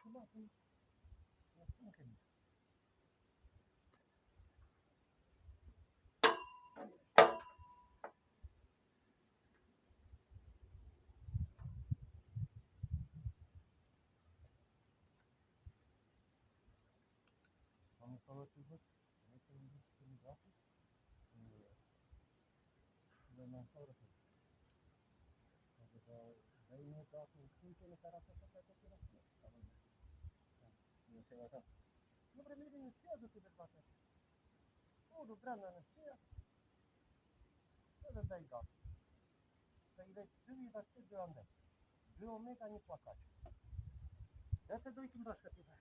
Automaten funken. Am installat het goed. Ik heb een beetje in de grafiek. En dan zou dat. Daí no próximo curso ele fará essa operação. Não sei lá. No primeiro iniciado tudo bate. Tudo branda na sia. Tudo daí dá. Daí deve dar tudo ande. Deu omega не плакать. Это до этим башка туда.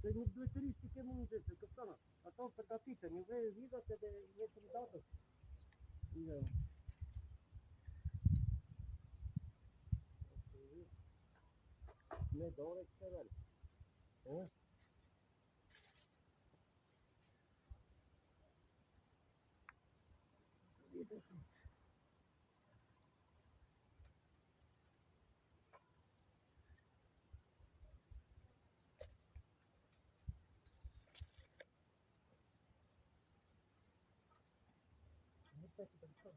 Ты не до туристики ему здесь, капитана. А то подготовиться, не вы видите, не придаток. Ne doğru sever. He?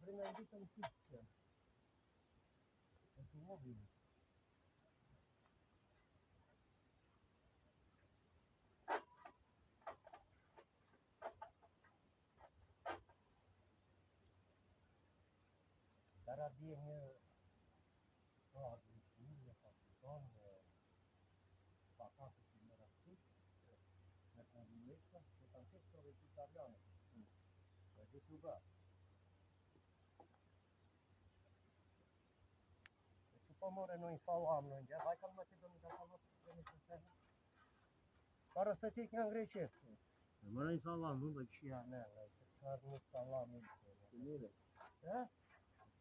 Время там пишется. Это вовремя. Дорогие объяснения, популярные, показывают на России, на конвенции, что там все, что вегетарианы. Это сюда. Поморе não instalam, não é? Vai calmar se não dá para para se ter que angrecer. Mas não instalam, não vai chegar, né? Vai não instalar muito. Primeiro. É?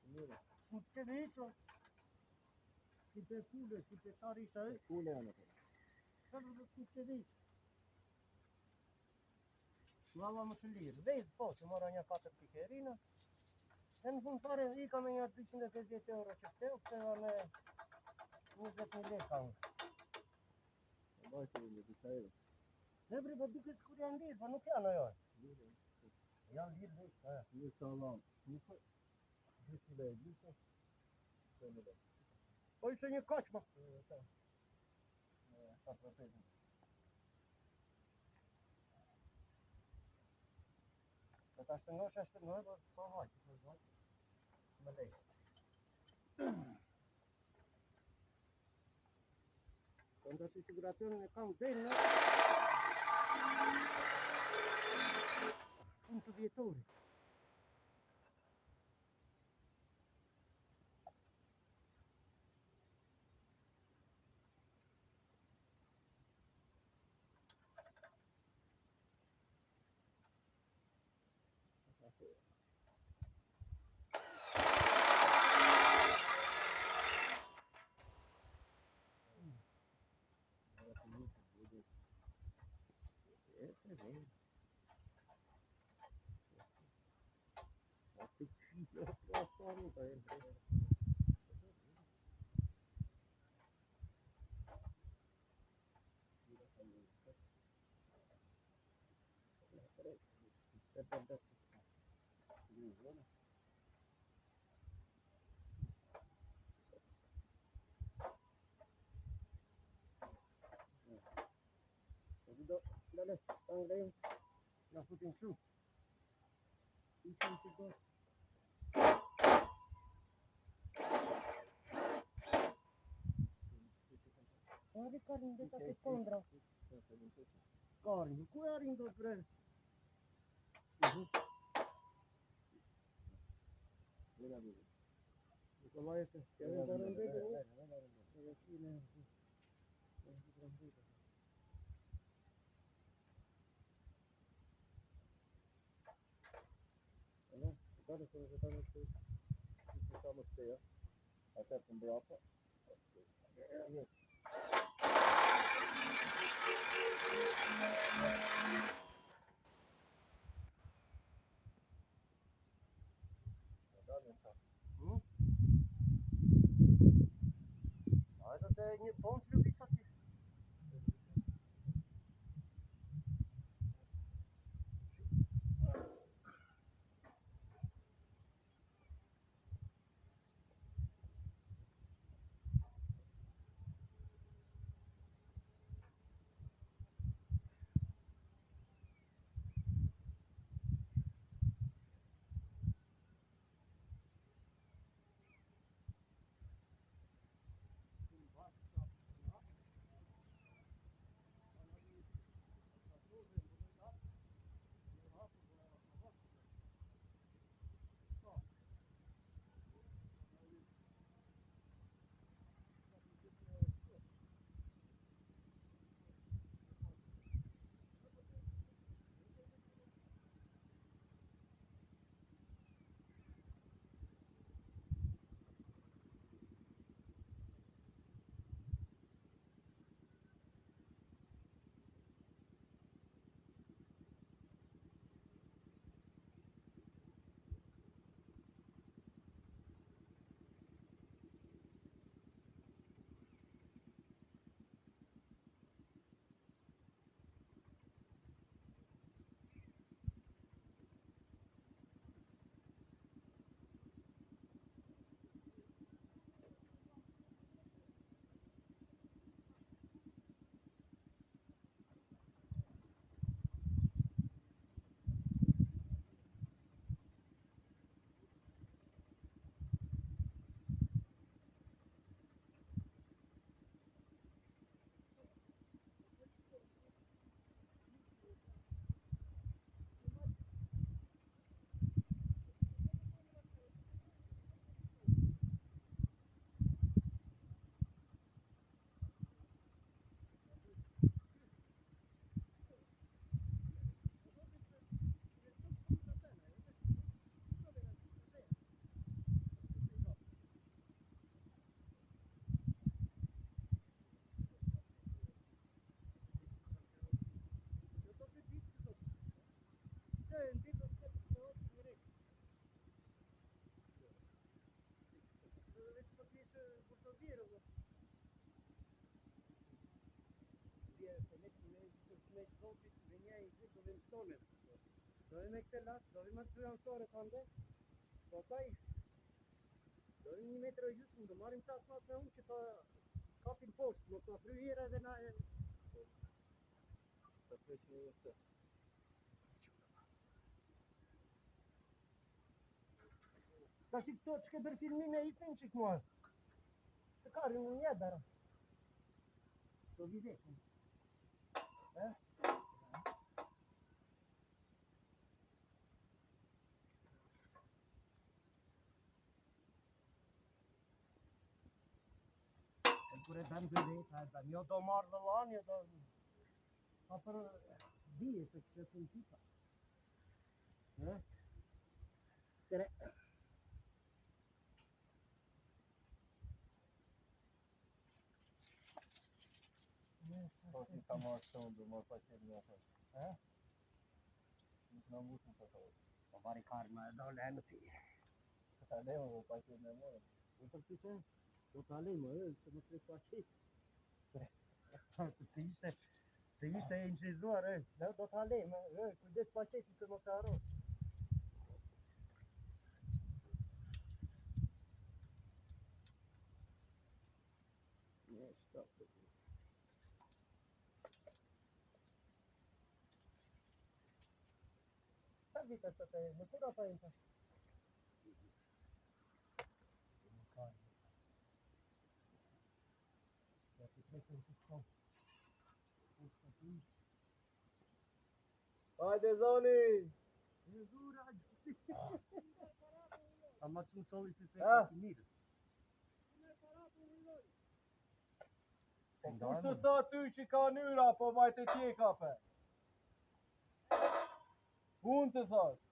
Primeiro. Que isso? Que pecula, que pecarista é? Pecula, né? Que isso? Слава Мушелир. Vezi, poți, mă rănia fată picherina. În funcare, e cam în ducine de 10 euro ce steu, pe ale nu se pune cam. Mai să ne ducem. Trebuie să duceți cu reandir, nu chiar noi ori. Ia lir de ăsta. Nu salam. Nu fă. Ducile, duce. Păi să ne caci, mă. Asta protejă. Dar să nu așa noi, vă fac, vă mă dai. Quando si figurazione ne cam bene. Punto vietore. Dale, dale, la putin su. Guarda carne de esta condra. Carne, cu arindo pre. Mira, mira. Nicolai este, que avem dar un bebe, nu? Nu, care să rezultăm este înseamnă că ea. Așa cum breapă. Hai să te Dove metterla? Dove mettere ancora quando? Dove një metër e gjysmë, do marrim tas mas me unë që ta kapin poshtë, nuk ta fryjera dhe na e... Ta fryjë një të. Ta që këto që ke bërë filmime i të në qikë mua. Të karë në një dara. Do videtin. Kur e dam vetë, jo do marrë vëllan, jo do... Pa për... Dije se kështë të në tipa. Tere... Po si ka marrë shumë, du marrë pa qenë një atër. Nuk në musën të të ojë. Po bari karë me dole e në ti. Që të alejmë, po pa qenë në morën. Po për që që? Do të alejmë, se më të pa qenë. Të ishte e inqizuar, do të alejmë, kujdes pa qenë që më të arrosh. Një, shtapë. Sa vite të të e, në kura të e në të? Në kajnë. Ja të trekën të shkonë. Hajde zoni! Në zura! A ma që në soli që të e të mirë. Kush të tha ty që ka nyra, po vajt e tje kape? Unë të thash.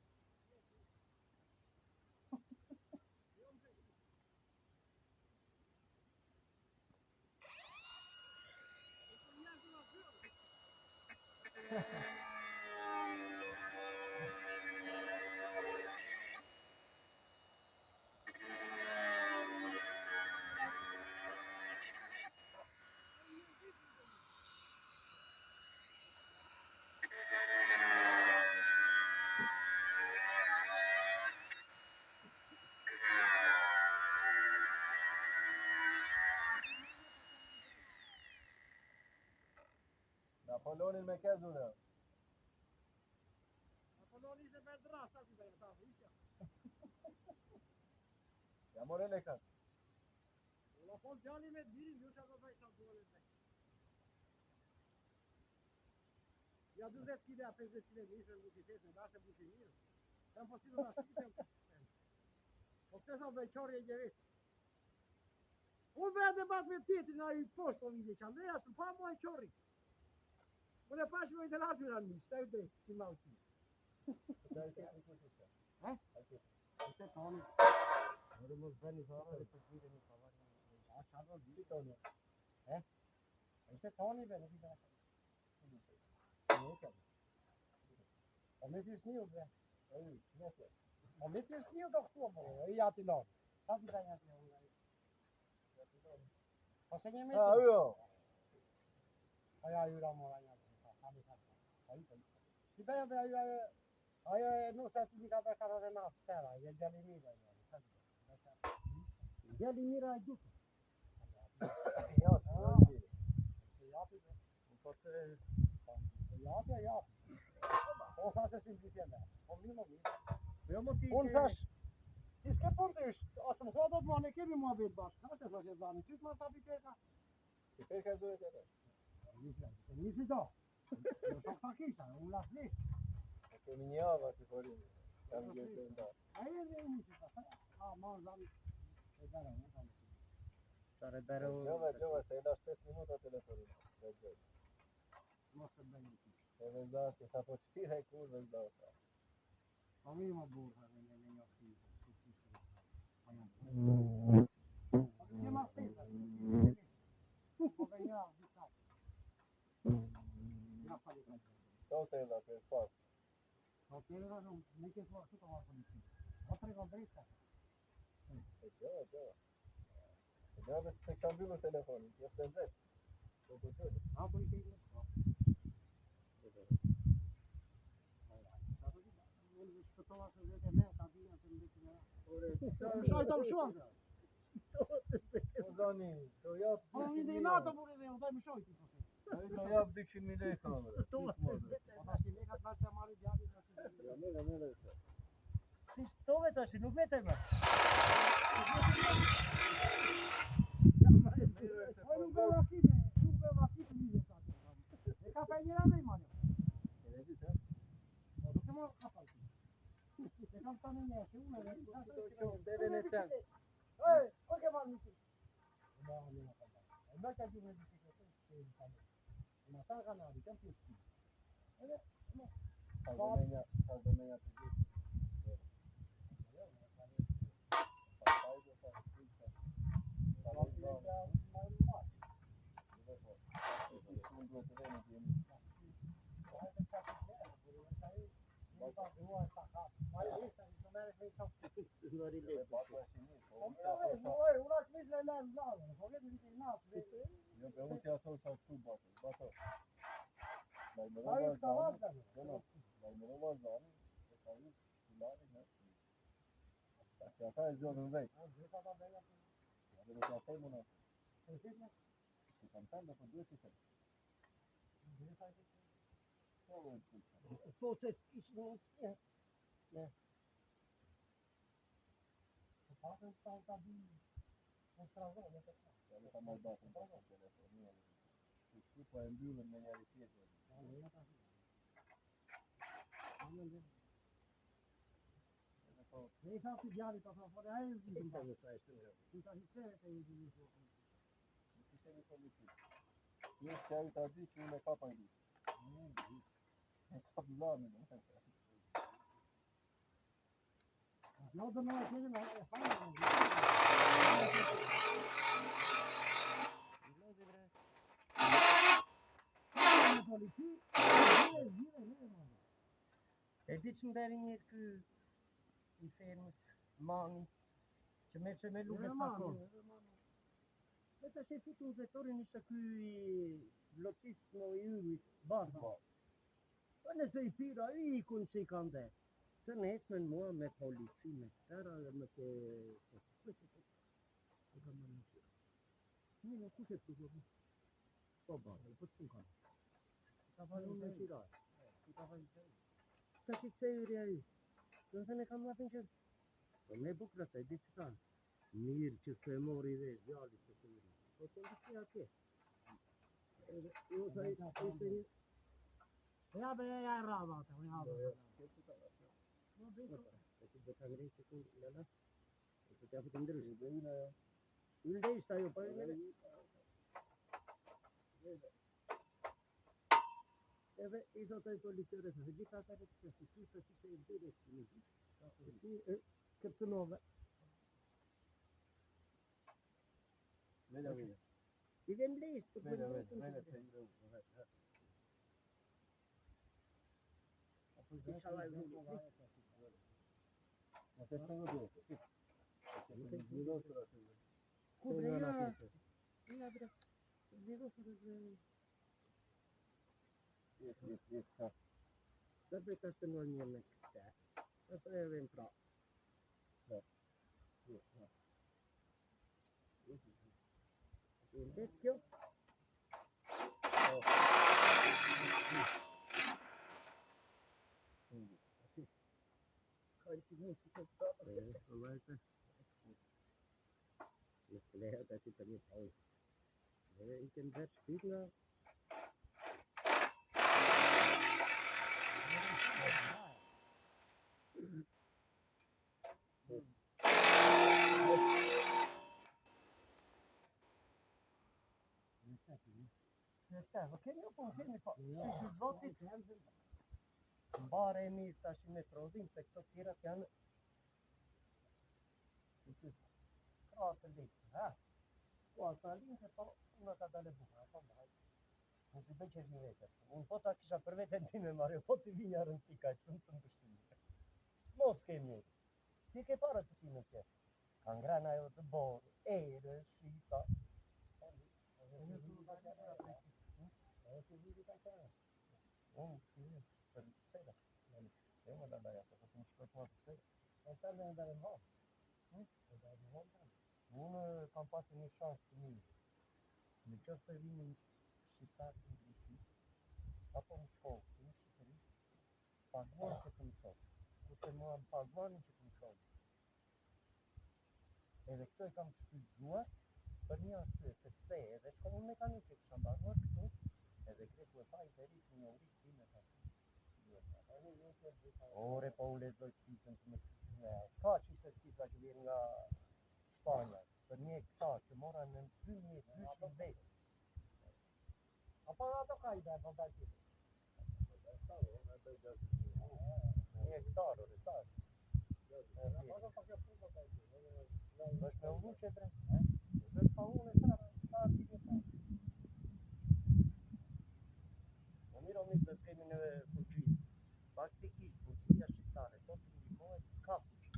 Apollonin me kezune. Apollonin se me dra, sa si bërë, sa isha. Ja more lekat. La fol gjali me dirin, ju që do bëjt sa duhet me. Ja 20 kg, 50 kg nisën buqitesë, në dashë buqit mirë. Tem po si do në shqipem. Po pëse sa bëjt qori e gjerit. Unë bëjt e bat me tjetër nga i poshtë, o vide që Andreja së pa mua e qori. Unë e pashë me i të lartë në një, shtë e drejtë, si ma u ti. Dhe e tjetër në kështë të? E të toni. Mërë më zbeni zara dhe për gjire një kavarë një. A shadow di toni. E të toni be, në vida. Po me ty s'niju bre. Po me ty s'niju do këtu, po i ati lorë. Sa ti da një ati lorë? Po se një me ty. A, jo. Aja jura mora një ati. Si bëjë dhe ajo e nusë ati një ka për 49 stera, e gjeli mira. Gjeli mira e gjusë. O thashe si më gjithje me. Po mi më mirë. Unë thash, ti s'ke punë të ishtë, asë më thua do të ma ne kemi mua vetë bashkë. Thashe thashe zani, qytë ma sapi peka? Që peka duhet e të? Nisi do. Në shok ta kisha, unë las nishë. Kemi një ava që përinë. Kam gjithë të nda. A e dhe e nisi ta, a ma në zani. E dara, në zani. Gjova, se e dash 5 minuta telefonin. Mos e bëjnë të. E vëzdashi, sa po qëtire e kur vëzdashi. Pa mi më burë, dhe në një ofisë, si se në një ma stesa, po dhe një avdisat. Nga fali ka gjithë. Sot e da, për pas. Sot e da, në ke thua, që ka marë politi. O të rego drejta. E gjova. E gjova se kam bjullur telefonin, që është të ndretë. A, po i ke i shpëtova se vetë me ka dhënë të mbetën e. Shoj të mshon. O zani, do jap. Po mi dhe nato buri dhe, do më shoj ti po. Ai do jap 200.000 lekë kamera. Po tash lekë atë bashkë marrë djali tash. Ja merë. Si stove tash, nuk vetëm. Nuk be vakite një sa. E ka pa njëra me imani. E di të. Po nuk e marr kapal. E kam tani një, që unë e deve në ten. Ej, o ke marrë misi? Ba, një në kapal. E mba që a gjithë në bicikletë, që e në kapal. E në ta kanari, që në pjesë. Edhe, no. Ka dëmenja të gjithë. Ata e zgjodhën vetë. Dhe nuk ka thënë unë. Kam thënë po duhet të them. Po se ish mundësia. Ne. Po pasën ta di. Po trazon ne të. Ne ta marr batën pa telefonin. Ti po e mbyllën me njëri tjetër. Ne sa ti djali ta fare ai në zinë të sa ishte. Ti ta hiqe te një zinë. Nuk ishte një politik. Një çaj ta di që unë ka pa di. E ka blamin. Jo do më thënë më e fajin. Lodi bre. Polici. E di që mberi një kë i fermës, mani, që me që me luke sa konë. Dhe të që fitu në sektorin ishte ky bloqist në i yrit, barda. Po nëse i pira i ikun që i kanë dhe. Që në esme në mua me polici, me tëra dhe me të... Një në kushe të kërë. Po barda, po të kanë. Ka falu me qira. Ka falu me qira. Ka që të yri a i. Në thënë e kam latin që... Po me bukra të e di që ta. Mirë që se mori dhe zjali që të yri. Po të ndi që atje. Jo sa i ishte një... Ja be ja e rada atë, unë hava. No beko. E që dhe të ngrej që ku lëna. E që të afit ndryshë. Ylde ishta jo, pa ylde. Edhe i thot ai policëre se gjithë ata që të shqiptë si të bëre në gjithë. Këtë nove. Veda. I vjen list, po veda. Apo inshallah ju do. Ma të thënë do. Ku bre? Ja bre. Yes. Sempre questo non è niente. Questo è ben pro. Il vecchio. Lei ha detto che poi. Ik kan best spelen. Vad kan jag få till mig på? Bara är ni tash me prodin se këto tjera janë link, ha? Po ata link po unë ka dalë bukur, po mbaj. Nuk i bëj që një vetë. Unë po ta kisha për veten time marrë, po ti vinja rëndësi ka shumë të mbështimit. Mos kemi. Ti ke para të timë se. Ka ngrana ajo të borë, erë, shita. E më da ja, të më shkojt më të të. E të në ndërë në hapë. Unë kam pasur një shansë të mirë. Në qëftë të vinin shqiptarë në Greqi, apo në shkollë, të një shqipëri, paguan që të mësot. Kurse mua më paguanin që të mësot. Edhe këto i kam shpytzuar për një arsye, sepse edhe shkollën mekanike kisha mbaruar këtu, edhe kreku e pa i perisë një uri time ka të. Ore, po u lezoj qitën të më shqipëve. Ka qishtë qita që vjen nga Spanja, për një hektar që mora në 2200 vetë. Apo ato ka i bërë, po da qita? Një hektar, ore, sa? Është me ulu që bre? Është pa unë e sa ati një ta. Në miro mirë të kemi në fuqi. Faktikisht, fuqia shqiptare, po të ndihmohet ka fuqi.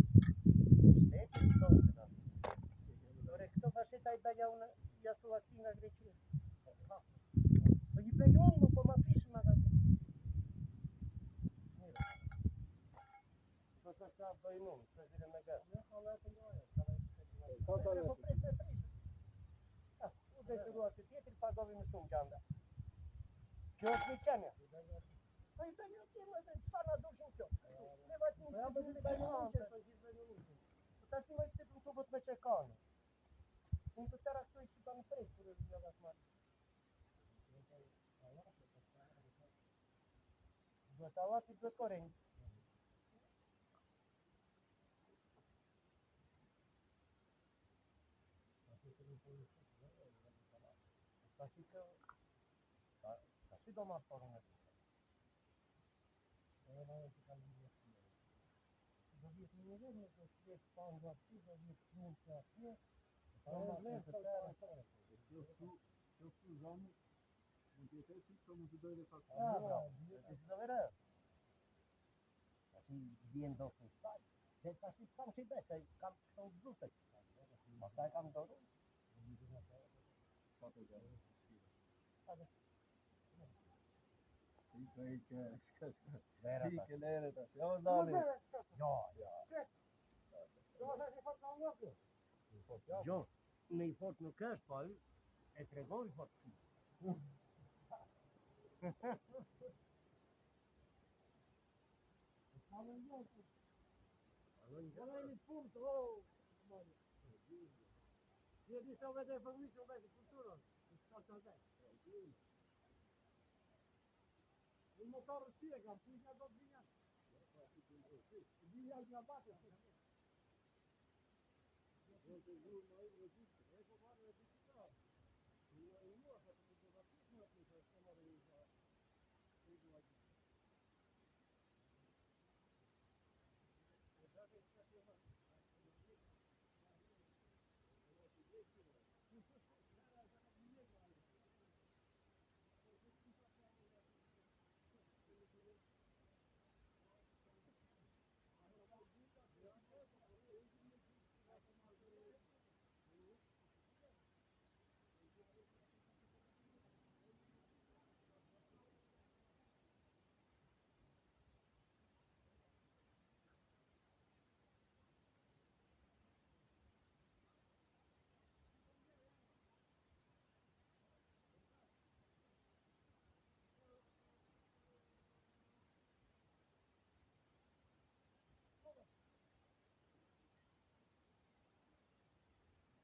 Shtetë të sotë në atë. Ore, këto fasheta i dalja unë jasu ati nga Greqia. Po i bejon më, po ma prishë ma ka të. Miro. Po të sa bëjnë unë, të zire me gërë. Në halë të njoja, po prishë. U dhe të ruat të tjetër, pagovi më shumë gjanda. Kjo është një qenja. Po i bëjnë të më dhe sa nga dushin kjo. Ne vajtë një që të bëjnë unë. Po ta si më i të të më me qekanë. Unë të tëra këtu i që ta në prejtë, kërë e vijë dhe marë. Duhet alat i duhet korenjë. Ta që kjo... Ta që do marë porën e të. E në e që ka një një të një. Do vjetë një dhe në të shletë panë do aty, do vjetë një të atje. Pa e vlenë të tërë. Kjo këtu zonë, në të jetë e që më të dojnë e faktë. E që do vere? Ta që vjenë do të staj. Dhe ta që kam që i bete, kam që të vdute. Ma ta e kam doru. Pa të gjerë. Ike lere të ashtë. Jo, zali. Jo. Jo, me i fort nuk është, po e tregoj fortësi. Një punë të mori. Një disa vete e fërmisë o vete kulturën. Në shkallë të vete. Në motorë si e kam, që nga do të vinjan. Vinjan nga bate. Në të zhurë ma i rëgjistë. E po marë rëgjistë. Në mua, sa të të të të të të të të të të të të